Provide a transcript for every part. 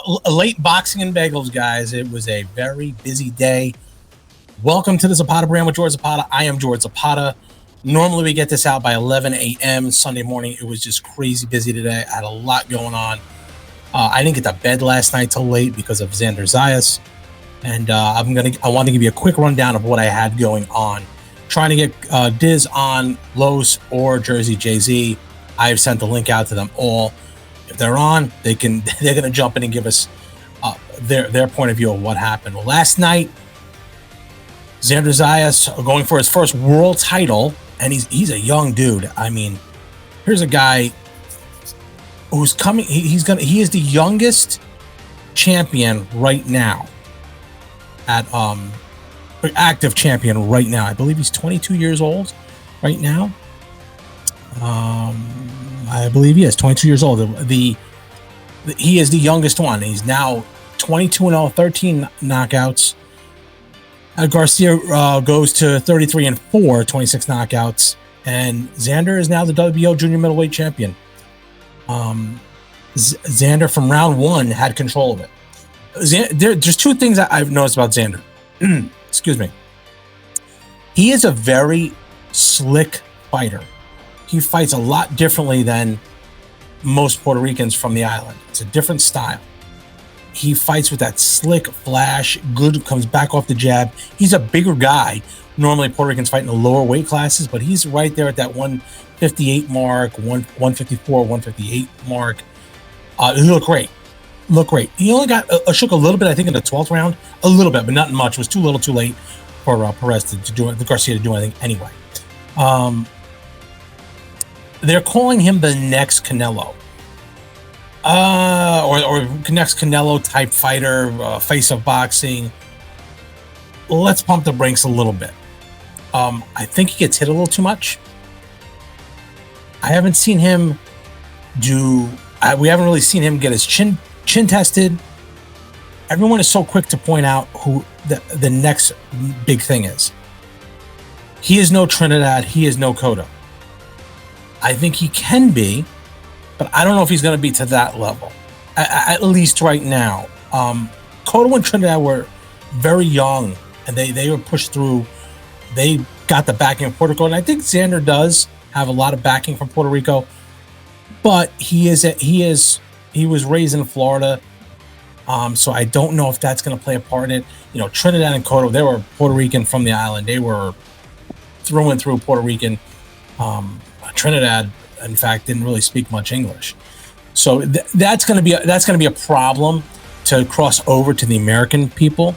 Late boxing and bagels, guys. It was a very busy day. Welcome to the Zapata brand with George Zapata. I am George Zapata. Normally we get this out by 11 a.m. Sunday morning. It was just crazy busy today. I had a lot going on. I didn't get to bed last night till late because of Xander Zayas. And I want to give you a quick rundown of what I had going on. Trying to get Diz on Los or Jersey Jay-Z. I've sent the link out to them all. If they're on, they're going to jump in and give us their point of view of what happened. Well, last night, Xander Zayas going for his first world title, and he's a young dude. I mean, here's a guy who's coming. He is the youngest champion right now at active champion right now. I believe he's 22 years old right now. I believe he is 22 years old. He is the youngest one. He's now 22-0, 13 knockouts. Garcia goes to 33-4, 26 knockouts, and Xander is now the WBO junior middleweight champion. Xander from round one had control of it. There's two things that I've noticed about Xander. Excuse me. He is a very slick fighter. He fights a lot differently than most Puerto Ricans from the island. It's a different style. He fights with that slick flash, good, comes back off the jab. He's a bigger guy. Normally Puerto Ricans fight in the lower weight classes, but he's right there at that 158 mark, 154, 158 mark. He looked great. He only got shook a little bit, I think, in the 12th round. A little bit, but not much. It was too little too late for Perez to do it, the Garcia to do anything anyway. They're calling him the next Canelo. Or next Canelo type fighter, face of boxing. Let's pump the brakes a little bit. I think he gets hit a little too much. I haven't seen him we haven't really seen him get his chin tested. Everyone is so quick to point out who the next big thing is. He is no Trinidad. He is no Cotto. I think he can be, but I don't know if he's going to be to that level, at least right now. Cotto and Trinidad were very young, and they were pushed through. They got the backing of Puerto Rico, and I think Xander does have a lot of backing from Puerto Rico, but he was raised in Florida, so I don't know if that's going to play a part in it. You know, Trinidad and Cotto, they were Puerto Rican from the island. They were through and through Puerto Rican. Trinidad, in fact, didn't really speak much English, so that's going to be a problem to cross over to the American people.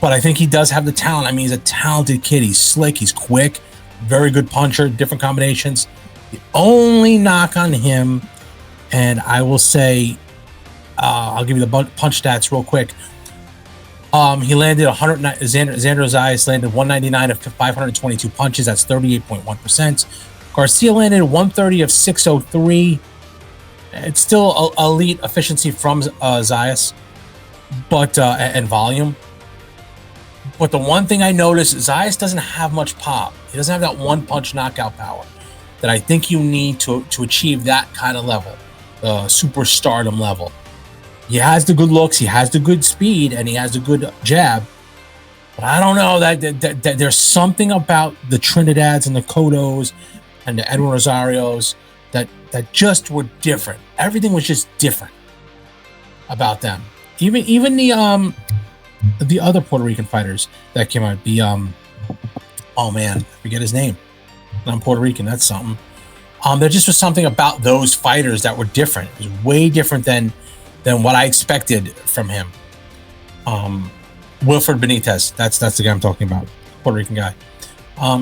But I think he does have the talent. I mean, he's a talented kid. He's slick. He's quick. Very good puncher. Different combinations. The only knock on him, and I will say, I'll give you the punch stats real quick. He landed 109. Xander Zayas landed 199 of 522 punches. That's 38.1%. Garcia landed 130 of 603. It's still elite efficiency from Zayas, but and volume. But the one thing I noticed, Zayas doesn't have much pop. He doesn't have that one punch knockout power that I think you need to achieve that kind of level, the superstardom level. He has the good looks, he has the good speed, and he has the good jab. But I don't know that there's something about the Trinidads and the Cottos and the Edwin Rosarios that just were different. Everything was just different about them. Even the other Puerto Rican fighters that came out. Oh man, I forget his name. I'm Puerto Rican. That's something. There just was something about those fighters that were different. It was way different than what I expected from him. Wilfred Benitez. That's the guy I'm talking about. Puerto Rican guy.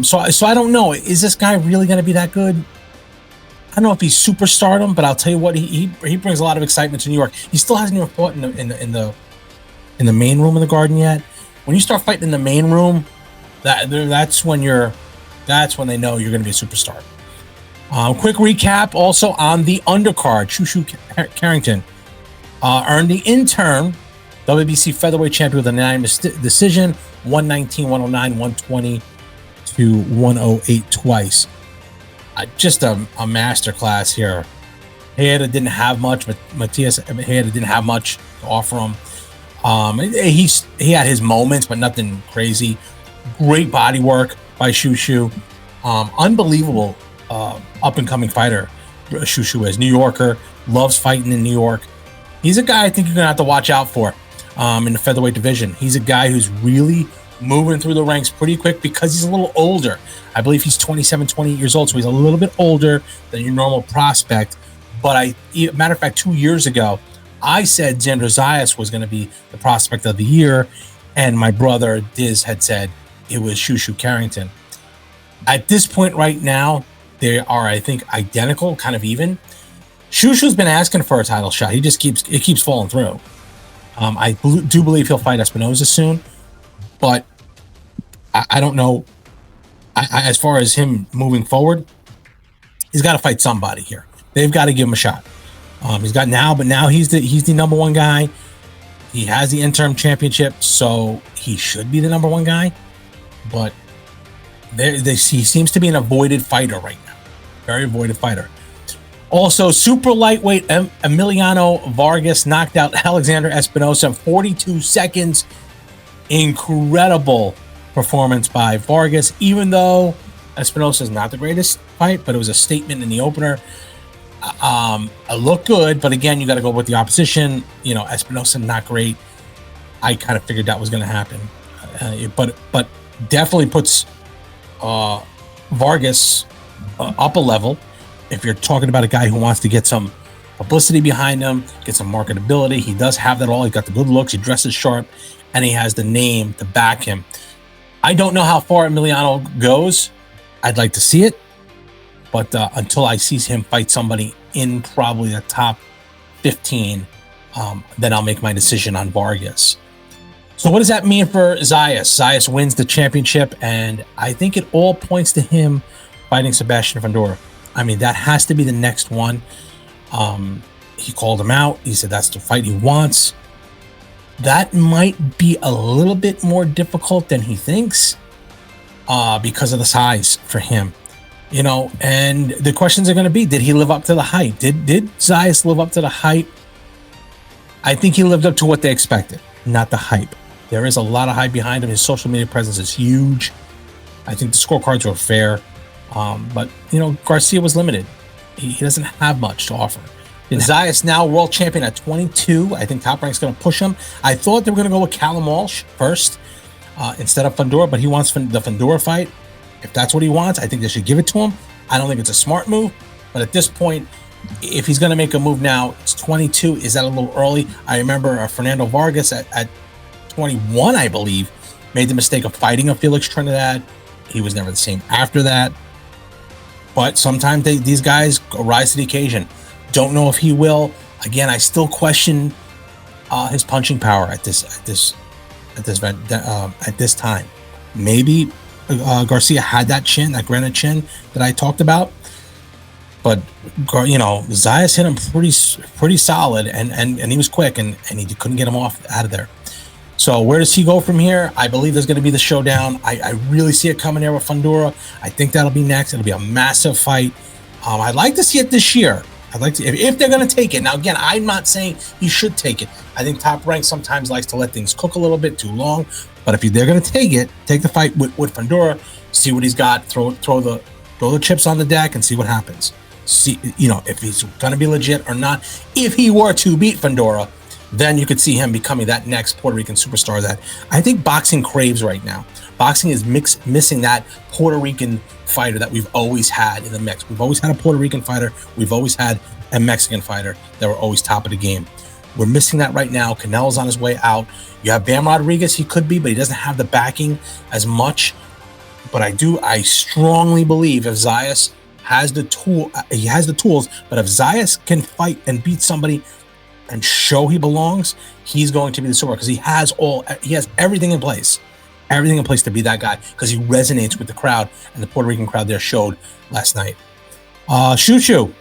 So I don't know. Is this guy really going to be that good? I don't know if he's superstardom, but I'll tell you what, he brings a lot of excitement to New York. He still hasn't even fought in the main room in the Garden yet. When you start fighting in the main room, that's when they know you're going to be a superstar. Quick recap also on the undercard. Shu Shu Carrington earned the interim WBC featherweight champion with a unanimous decision, 119, 109, 120 to 108 twice. Just a masterclass here Tejada didn't have much, but Matias Tejada didn't have much to offer him. He had his moments, but nothing crazy. Great body work by Shu Shu. Unbelievable up and coming fighter. Shu Shu is New Yorker, loves fighting in New York. He's a guy I think you're gonna have to watch out for in the featherweight division. He's a guy who's really moving through the ranks pretty quick because he's a little older. I believe he's 27, 28 years old, so he's a little bit older than your normal prospect. But matter of fact, 2 years ago, I said Xander Zayas was going to be the prospect of the year, and my brother Diz had said it was Shu Shu Carrington. At this point right now, they are, I think, identical, kind of even. Shu Shu's been asking for a title shot. He just keeps falling through. I do believe he'll fight Espinosa soon, but I don't know. As far as him moving forward, he's got to fight somebody here. They've got to give him a shot. But now he's the number one guy. He has the interim championship, so he should be the number one guy. But he seems to be an avoided fighter right now. Very avoided fighter. Also, super lightweight Emiliano Vargas knocked out Alexander Espinosa in 42 seconds. Incredible performance by Vargas, even though Espinosa is not the greatest fight, but it was a statement in the opener. It looked good, but again, you got to go with the opposition. You know, Espinosa not great. I kind of figured that was going to happen, but definitely puts Vargas up a level. If you're talking about a guy who wants to get some publicity behind him, get some marketability, he does have that all. He got the good looks, he dresses sharp, and he has the name to back him. I don't know how far Emiliano goes. I'd like to see it, but until I see him fight somebody in probably the top 15, then I'll make my decision on Vargas. So what does that mean for Zayas? Zayas wins the championship, and I think it all points to him fighting Sebastian Fundora. I mean, that has to be the next one. He called him out. He said that's the fight he wants. That might be a little bit more difficult than he thinks because of the size for him. You know, and the questions are going to be, did he live up to the hype? Did Zayas live up to the hype? I think he lived up to what they expected, not the hype. There is a lot of hype behind him. His social media presence is huge. I think the scorecards were fair. But, you know, Garcia was limited. He doesn't have much to offer. Zayas now world champion at 22. I think Top Rank's going to push him. I thought they were going to go with Callum Walsh first instead of Fundora, but he wants the Fundora fight. If that's what he wants, I think they should give it to him. I don't think it's a smart move, but at this point, if he's going to make a move now, it's 22. Is that a little early? I remember Fernando Vargas at 21, I believe, made the mistake of fighting a Felix Trinidad. He was never the same after that. But sometimes these guys rise to the occasion. Don't know if he will. Again, I still question his punching power at this time. Maybe Garcia had that granite chin that I talked about, but you know, Zayas hit him pretty solid, and he was quick, and he couldn't get him out of there. So where does he go from here? I believe there's going to be the showdown. I really see it coming there with Fundora. I think that'll be next. It'll be a massive fight. I'd like to see it this year. I'd like to, if they're going to take it. Now, again, I'm not saying he should take it. I think Top Rank sometimes likes to let things cook a little bit too long. But if they're going to take the fight with Fundora, see what he's got, throw the chips on the deck, and see what happens. See, you know, if he's going to be legit or not. If he were to beat Fundora, then you could see him becoming that next Puerto Rican superstar that I think boxing craves right now. Boxing is missing that Puerto Rican fighter that we've always had in the mix. We've always had a Puerto Rican fighter. We've always had a Mexican fighter that were always top of the game. We're missing that right now. Canelo's on his way out. You have Bam Rodriguez. He could be, but he doesn't have the backing as much. But I strongly believe if Zayas has the tools. But if Zayas can fight and beat somebody and show he belongs, he's going to be the super, because he has everything in place. Everything in place to be that guy, because he resonates with the crowd, and the Puerto Rican crowd there showed last night. Shu Shu,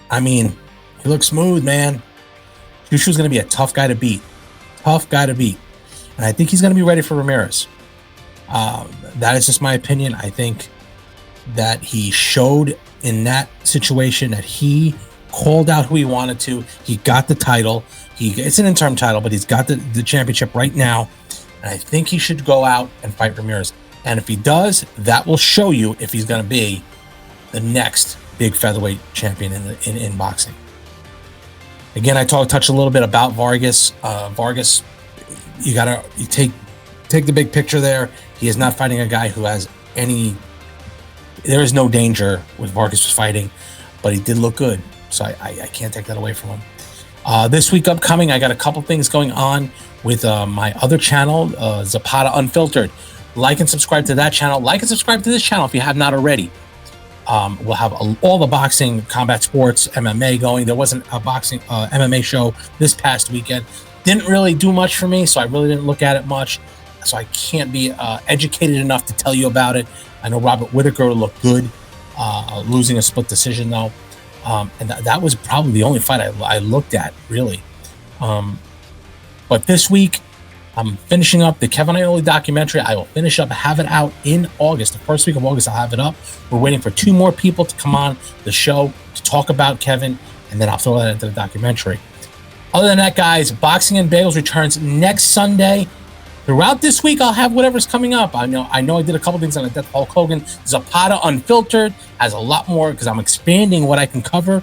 I mean, he looks smooth, man. Shu Shu's going to be a tough guy to beat. And I think he's going to be ready for Ramirez. That is just my opinion. I think that he showed in that situation that he called out who he wanted to. He got the title. It's an interim title, but he's got the championship right now. And I think he should go out and fight Ramirez. And if he does, that will show you if he's going to be the next big featherweight champion in boxing. Again, I touched a little bit about Vargas. Vargas, you take the big picture there. He is not fighting a guy who has any. There is no danger with Vargas fighting, but he did look good, so I can't take that away from him. This week upcoming, I got a couple things going on with my other channel, Zapata Unfiltered. Like and subscribe to that channel. Like and subscribe to this channel if you have not already. We'll have all the boxing, combat sports, MMA going. There wasn't a boxing MMA show this past weekend. Didn't really do much for me, so I really didn't look at it much. So I can't be educated enough to tell you about it. I know Robert Whittaker looked good, losing a split decision though. And that was probably the only fight I looked at, really. But this week, I'm finishing up the Kevin Iole documentary. I will finish up, have it out in August. The first week of August, I'll have it up. We're waiting for 2 more people to come on the show to talk about Kevin, and then I'll throw that into the documentary. Other than that, guys, Boxing and Bagels returns next Sunday. Throughout this week, I'll have whatever's coming up. I know I did a couple things on the Death Hulk Hogan. Zapata Unfiltered has a lot more because I'm expanding what I can cover.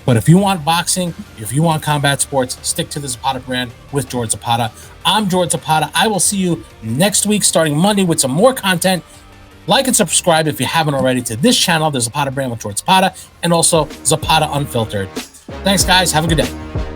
But if you want boxing, if you want combat sports, stick to the Zapata brand with George Zapata. I'm George Zapata. I will see you next week, starting Monday, with some more content. Like and subscribe if you haven't already to this channel, the Zapata brand with George Zapata, and also Zapata Unfiltered. Thanks, guys. Have a good day.